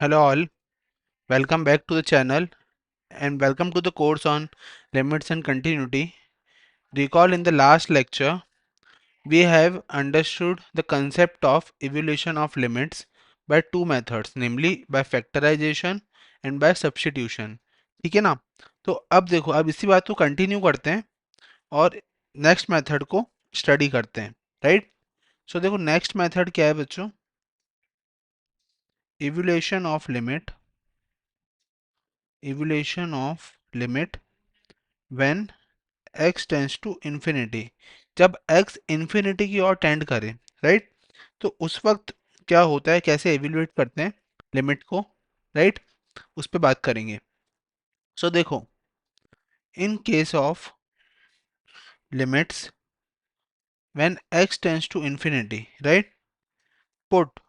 Hello all, welcome back to the channel and welcome to the course on limits and continuity. Recall in the last lecture, we have understood the concept of evaluation of limits by two methods, namely by factorization and by substitution. ठीक है ना? तो अब देखो, अब इसी बात को कंटिन्यू करते हैं और नेक्स्ट मेथड को स्टडी करते हैं, राइट? सो देखो नेक्स्ट मेथड क्या है बच्चों? evaluation of limit, evaluation of limit when x tends to infinity. जब x इन्फिनिटी की ओर टेंड करे, राइट, तो उस वक्त क्या होता है, कैसे एवेल्युएट करते हैं लिमिट को, राइट, उस पर बात करेंगे। सो देखो, in case of limits when x tends to infinity, right, put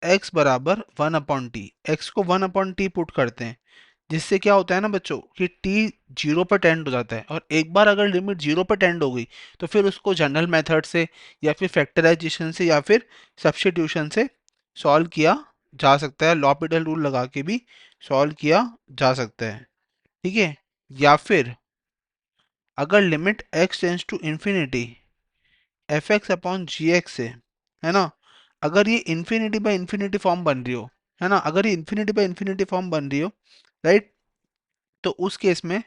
x बराबर 1/t, x को 1/t पुट करते हैं, जिससे क्या होता है ना बच्चों कि t जीरो पर टेंड हो जाता है। और एक बार अगर लिमिट जीरो पर टेंड हो गई तो फिर उसको जनरल मेथड से या फिर फैक्टराइजेशन से या फिर सब्स्टिट्यूशन से सॉल्व किया जा सकता है। लॉपिटल रूल लगा के भी सॉल्व किया जा सकता है, ठीक है। या फिर अगर limit x tends to infinity F X upon G X से, है ना, अगर ये इन्फिनिटी बाय इन्फिनिटी फॉर्म बन रही हो, है ना, अगर ये इन्फिनिटी बाय इन्फिनिटी फॉर्म बन रही हो, राइट, तो उस केस में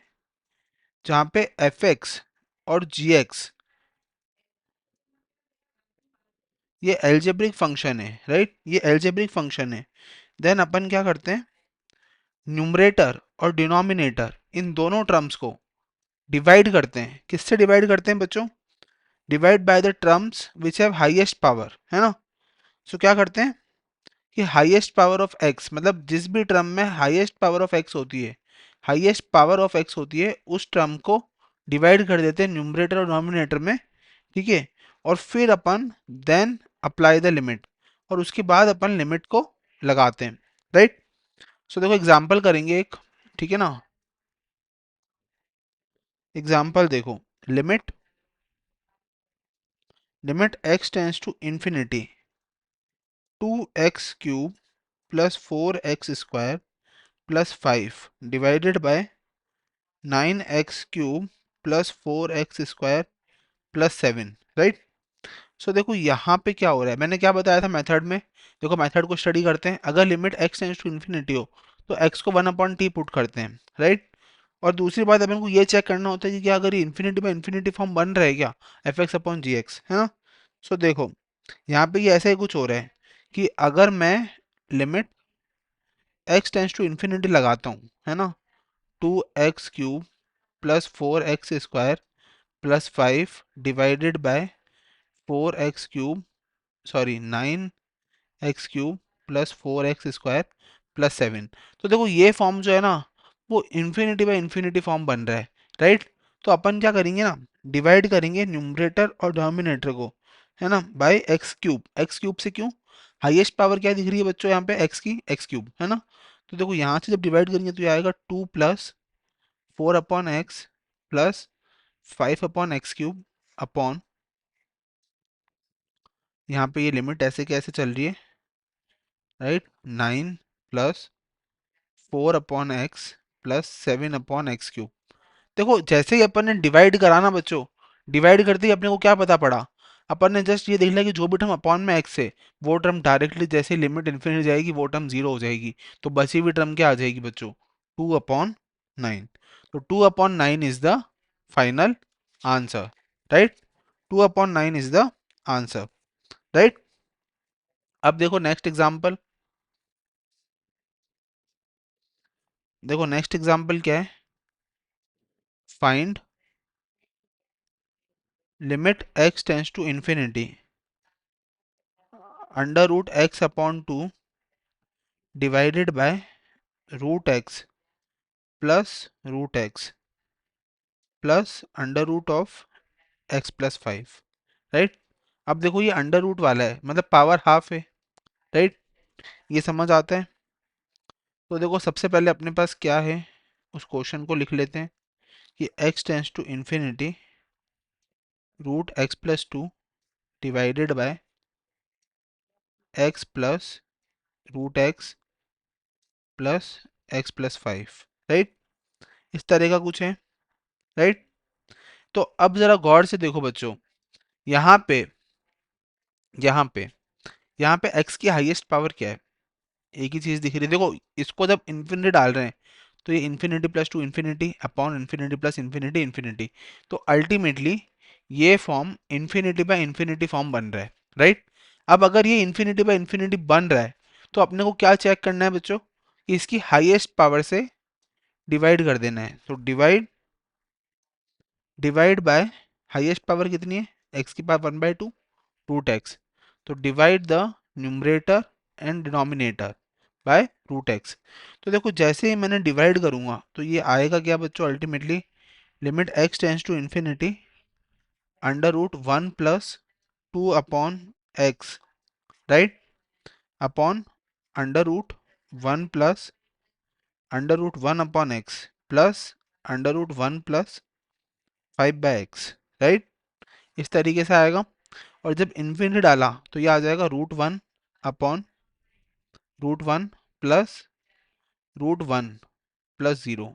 जहाँ पे एफ एक्स और जी एक्स ये एल्जेब्रिक फंक्शन है, राइट, ये एल्जेब्रिक फंक्शन है, देन अपन क्या करते हैं, न्यूमरेटर और डिनोमिनेटर इन दोनों टर्म्स को डिवाइड करते हैं। किससे डिवाइड करते हैं बच्चों? Divide by the terms which have highest power, है ना। सो क्या करते हैं कि हाईएस्ट पावर ऑफ एक्स, मतलब जिस भी टर्म में हाईएस्ट पावर ऑफ एक्स होती है, हाईएस्ट पावर ऑफ एक्स होती है, उस टर्म को डिवाइड कर देते हैं न्यूमरेटर और डिनोमिनेटर में, ठीक है। और फिर अपन देन अप्लाई द लिमिट, और उसके बाद अपन लिमिट को लगाते हैं, राइट। सो देखो एग्जांपल करेंगे एक, ठीक है ना। एग्जांपल देखो, limit limit x tends to infinity 2x³ plus 4x² plus 5 divided by 9x³ plus 4x² plus 7, right. So देखो यहाँ पे क्या हो रहा है, मैंने क्या बताया था मेथड में। देखो मेथड को स्टडी करते हैं। अगर limit x tends to infinity हो तो x को 1/t पुट करते हैं, राइट। और दूसरी बात अपन को ये चेक करना होता है कि क्या अगर ये इन्फिनिटी बाय इन्फिनिटी फॉर्म बन रहा है क्या, F X upon G x, है ना। सो देखो यहाँ पे ये ऐसा ही कुछ हो रहा है कि अगर मैं limit x tends to infinity लगाता हूँ, है ना, 2x³ plus 4x² plus 5 divided by 4x³ sorry 9x³ plus 4x² plus 7, तो देखो ये फॉर्म जो है ना, वो इन्फिनिटी बाय इन्फिनिटी फॉर्म बन रहा है, राइट। तो अपन क्या करेंगे ना, डिवाइड करेंगे न्यूमरेटर और डिनोमिनेटर को, है ना, बाय x³। x³ से क्यों, हाईएस्ट पावर क्या दिख रही है बच्चों यहाँ पे, x की, x³, है ना। तो देखो यहाँ से जब डिवाइड करेंगे तो ये आएगा 2 plus 4/x plus 5/x³ upon, यहाँ पे ये लिमिट ऐसे कैसे चल रही है, right, 9 plus 4/x plus 7/x³। देखो जैसे ही अपन ने डिवाइड करा ना बच्चों, डिवाइड करते ही अपने को क्या पता पड़ा, अपन ने जस्ट ये देख लिया कि जो भी टर्म अपॉन में एक्स है वो टर्म डायरेक्टली जैसे लिमिट इन्फिनिटी जाएगी वो टर्म जीरो हो जाएगी। तो बची हुई टर्म क्या आ जाएगी बच्चों, 2/9। तो 2/9 is the final answer, right. 2/9 is the answer, right. अब देखो नेक्स्ट एग्जाम्पल, देखो नेक्स्ट एग्जाम्पल क्या है, find limit x tends to infinity under root X upon 2 divided by root X plus root X plus under root of X plus 5, right. अब देखो ये under root वाला है, मतलब पावर हाफ है, राइट, ये समझ आता है। तो देखो सबसे पहले अपने पास क्या है, उस क्वेश्चन को लिख लेते हैं कि x tends to infinity root X plus 2 divided by X plus root X plus X plus 5, right. इस तरह का कुछ है, राइट। तो अब जरा गौर से देखो बच्चों, यहाँ पे यहाँ पे यहाँ पे x की हाईएस्ट पावर क्या है, एक ही चीज दिख रही है। देखो इसको जब इन्फिनिटी डाल रहे हैं तो ये infinity plus two infinity upon infinity plus infinity infinity, तो अल्टीमेटली ये form infinity by infinity form बन रहा है, राइट। अब अगर ये इन्फिनिटी बाय इन्फिनिटी बन रहा है तो अपने को क्या चेक करना है बच्चों, कि इसकी हाईएस्ट पावर से डिवाइड कर देना है। तो डिवाइड बाय हाईएस्ट पावर कितनी है, एक्स की पावर 1/2 रूट एक्स। तो divide the numerator and denominator by root X. तो देखो जैसे ही मैंने डिवाइड करूंगा तो ये आएगा क्या बच्चों, ultimately limit X tends to infinity under root 1 plus 2 upon X, right, upon under root 1 plus under root 1 upon X plus under root 1 plus 5 by X, right. इस तरीके से आएगा। और जब इन्फिनिटी डाला तो ये आ जाएगा root 1 upon root 1 plus root 1 plus 0,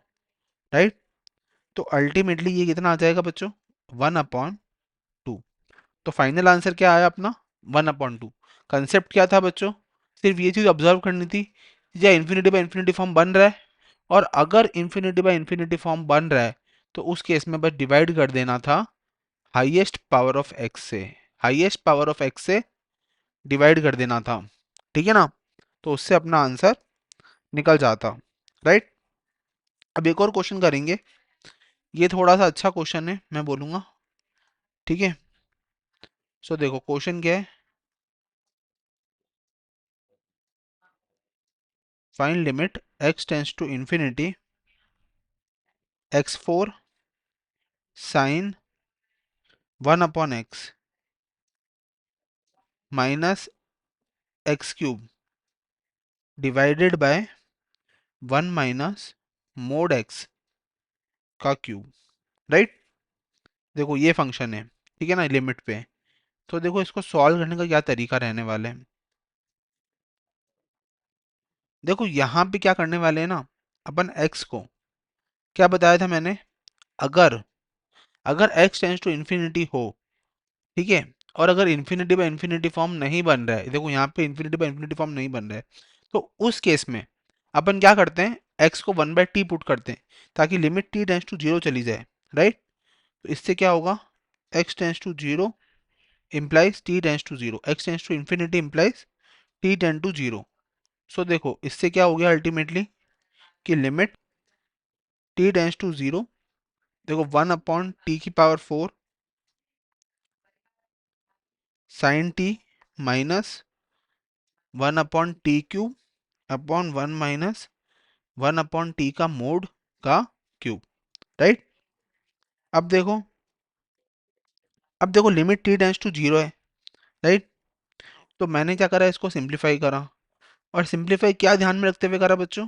right. तो अल्टीमेटली ये कितना आ जाएगा बच्चों, 1/2। तो फाइनल आंसर क्या आया अपना, 1/2। कंसेप्ट क्या था बच्चों, सिर्फ ये चीज ऑब्जर्व करनी थी, या इन्फिनिटी बाय इन्फिनिटी फॉर्म बन रहा है, और अगर इन्फिनिटी बाय इन्फिनिटी फॉर्म बन रहा है तो उस केस में बस डिवाइड कर देना था हाईएस्ट पावर ऑफ एक्स से, हाईएस्ट पावर ऑफ एक्स से डिवाइड कर देना था, ठीक है ना। तो उससे अपना आंसर निकल जाता, राइट। अब एक और क्वेश्चन करेंगे, ये थोड़ा सा अच्छा क्वेश्चन है मैं बोलूंगा, ठीक है। सो देखो क्वेश्चन क्या है, find limit x tends to infinity x4 sine 1/x minus x³ divided by 1 - mod x का क्यूब, राइट। देखो ये फंक्शन है, ठीक है ना, लिमिट पे। तो देखो इसको सॉल्व करने का क्या तरीका रहने वाला है, देखो यहाँ पे क्या करने वाले हैं ना, अपन x को क्या बताया था मैंने, अगर अगर x टेंस टू इन्फिनिटी हो, ठीक है, और अगर इन्फिनिटी बाय इन्फिनिटी फॉर्म नहीं बन रहा है, देखो यहाँ पे इन्फिनिटी बाय इन्फिनिटी फॉर्म नहीं बन रहा है, तो उस केस में अपन क्या करते हैं, x को 1/t पुट करते हैं ताकि लिमिट t टेंस टू 0 चली जाए, राइट। तो इससे क्या होगा, x tends to 0 implies t tends to 0, x tends to infinity implies t tends to 0। So देखो इससे क्या हो गया अल्टीमेटली, कि लिमिट t टेंस टू 0, देखो 1/t⁴ sign t minus 1/t³ upon 1 - 1/t का मोड का क्यूब, राइट। अब देखो लिमिट t टेंस टू 0 है, राइट। तो मैंने क्या करा, इसको सिंप्लीफाई करा, और सिंप्लीफाई क्या ध्यान में रखते हुए करा बच्चों,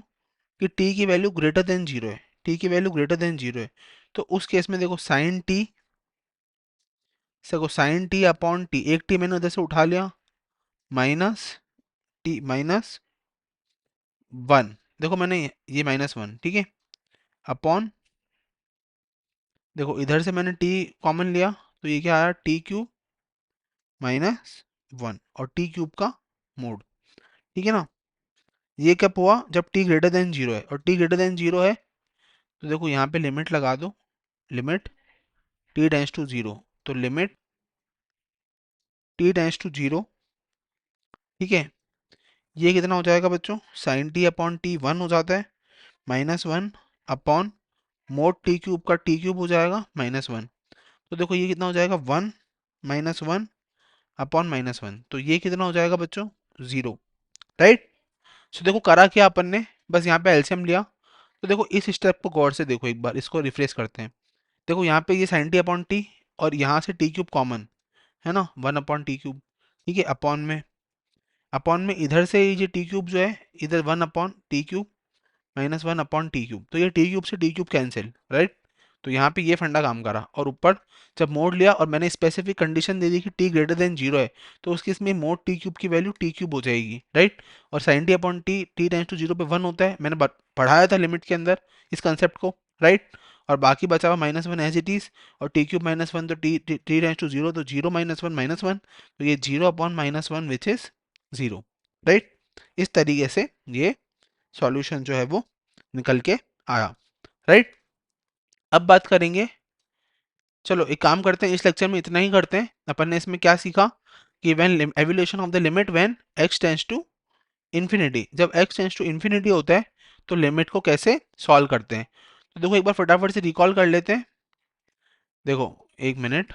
कि t की वैल्यू ग्रेटर देन 0 है, t की वैल्यू ग्रेटर देन 0 है। तो उस केस में देखो साइन टी अपॉन टी, एक टी मैंने उधर से उठा लिया, माइनस टी माइनस 1, देखो मैंने ये -1, ठीक है, अपॉन, देखो इधर से मैंने t कॉमन लिया तो ये क्या आया, t³ -1 और t³ का मोड, ठीक है ना। ये कब हुआ, जब t ग्रेटर देन 0 है, और t ग्रेटर देन 0 है तो देखो यहाँ पे लिमिट लगा दो, लिमिट t टेंस टू 0, तो लिमिट t टेंस टू 0, ठीक है, ये कितना हो जाएगा बच्चों, साइन t अपॉन टी 1 हो जाता है, -1 अपॉन मोड t³ का t³ हो जाएगा -1। तो देखो ये कितना हो जाएगा, 1 -1 अपॉन -1, तो ये कितना हो जाएगा बच्चों, 0, राइट। सो देखो करा क्या अपन ने, बस यहाँ पे एलसीएम लिया। तो देखो इस स्टेप को गौर से देखो, एक बार इसको रिफ्रेश करते हैं। देखो यहाँ पे ये साइन टी अपॉन टी, और यहाँ से t³ कॉमन है ना, 1/t³, ठीक है, अपॉन में इधर से ये t³ जो है, इधर 1/t³ -1/t³, तो ये t³ से t³ कैंसिल, राइट। तो यहाँ पे ये फंडा काम करा, और ऊपर जब मोड लिया और मैंने स्पेसिफिक कंडीशन दे दी कि टी ग्रेटर देन जीरो है, तो उस केस में मोड टी क्यूब की वैल्यू टी क्यूब हो जाएगी, राइट। और sine T upon T, T tends to zero पे वन होता है, मैंने पढ़ाया था लिमिट के अंदर इस कंसेप्ट को, राइट। और बाकी बचा हुआ minus one as it is, और टी क्यूब माइनस वन, तो T T tends to zero, तो जीरो माइनस वन, तो ये zero upon minus one which is zero, right. इस तरीके से ये सॉल्यूशन जो है वो निकल के आया, राइट। अब बात करेंगे, चलो एक काम करते हैं, इस लेक्चर में इतना ही करते हैं। अपन ने इसमें क्या सीखा कि when evolution of the limit when x tends to infinity, जब x टेंड्स टू इन्फिनिटी होता है तो लिमिट को कैसे सॉल्व करते हैं। तो देखो एक बार फटाफट से रिकॉल कर लेते हैं। देखो एक मिनट,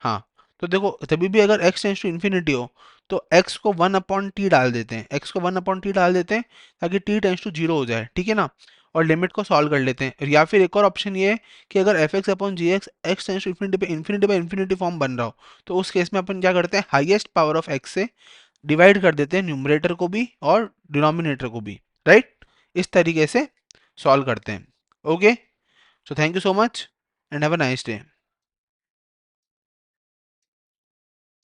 हाँ, तो देखो तभी भी अगर x टेंड्स टू इन्फिनिटी हो तो x को वन अपॉन टी डाल देते हैं, x को वन अपॉन टी डाल देते हैं ताकि t टेंड्स टू जीरो हो जाए, ठीक है ना। और लिमिट को सॉल्व कर लेते हैं। या फिर एक और ऑप्शन ये है कि अगर F X upon G X X tends to infinity पे इन्फिनिटी बाई इन्फिनिटी फॉर्म बन रहा हो, तो उस केस में अपन क्या करते हैं, हाईएस्ट पावर ऑफ x से डिवाइड कर देते हैं न्यूमरेटर को भी और डिनोमिनेटर को भी, राइट। इस तरीके से सॉल्व करते हैं। Okay, so thank you so much and have a nice day.